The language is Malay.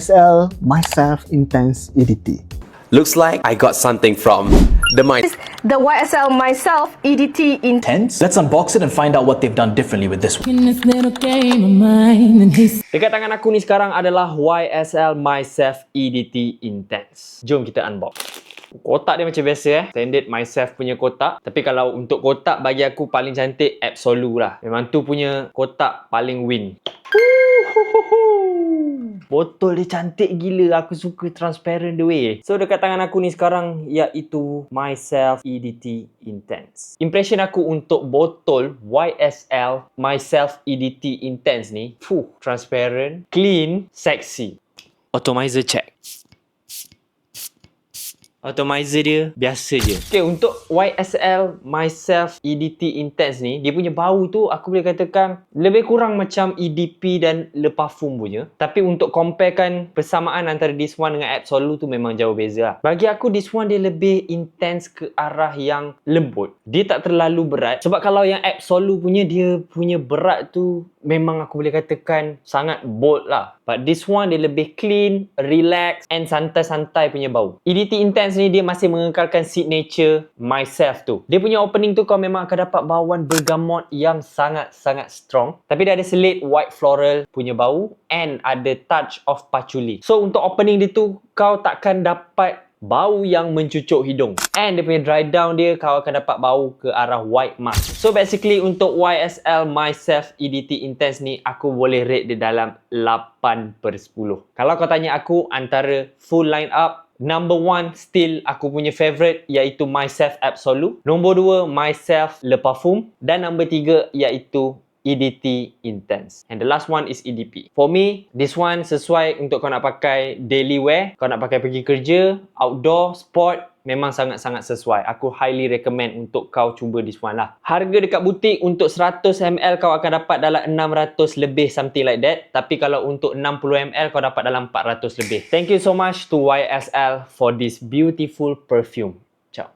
YSL Myself Intense EDT. Looks like I got something from the mind. The YSL Myself EDT Intense. Let's unbox it and find out what they've done differently with this one. In this little game of mine and his Dekat tangan aku ni sekarang adalah YSL Myself EDT Intense. Jom kita unbox. Kotak dia macam biasa standard Myself punya kotak. Tapi kalau untuk kotak bagi aku paling cantik Absolu lah. Memang tu punya kotak paling win. Botol dia cantik gila. Aku suka transparent the way. So dekat tangan aku ni sekarang iaitu Myself EDT Intense. Impression aku untuk botol YSL Myself EDT Intense ni, transparent, clean, sexy. Atomizer check. Atomizer dia biasa je. Okay, untuk YSL Myself EDT Intense ni, dia punya bau tu aku boleh katakan lebih kurang macam EDP dan Le Parfum punya. Tapi untuk comparekan persamaan antara this one dengan Absolu tu memang jauh beza lah. Bagi aku this one dia lebih intense ke arah yang lembut. Dia tak terlalu berat. Sebab kalau yang Absolu punya, dia punya berat tu memang aku boleh katakan sangat bold lah. But this one dia lebih clean, relax and santai-santai punya bau. EDT Intense ni dia masih mengekalkan signature Myself tu. Dia punya opening tu kau memang akan dapat bauan bergamot yang sangat-sangat strong. Tapi dia ada selit white floral punya bau and ada touch of patchouli. So untuk opening dia tu kau takkan dapat bau yang mencucuk hidung. And dia punya dry down dia kau akan dapat bau ke arah white musk. So basically untuk YSL Myself EDT Intense ni aku boleh rate dia dalam 8/10. Kalau kau tanya aku antara full line up, number 1 still aku punya favourite iaitu Myself Absolu. Nombor 2 Myself Le Parfum. Dan number 3 iaitu EDT Intense. And the last one is EDP. For me, this one sesuai untuk kau nak pakai daily wear, kau nak pakai pergi kerja, outdoor, sport, memang sangat-sangat sesuai. Aku highly recommend untuk kau cuba this one lah. Harga dekat butik untuk 100ml kau akan dapat dalam 600 lebih, something like that. Tapi kalau untuk 60ml kau dapat dalam 400 lebih. Thank you so much to YSL for this beautiful perfume.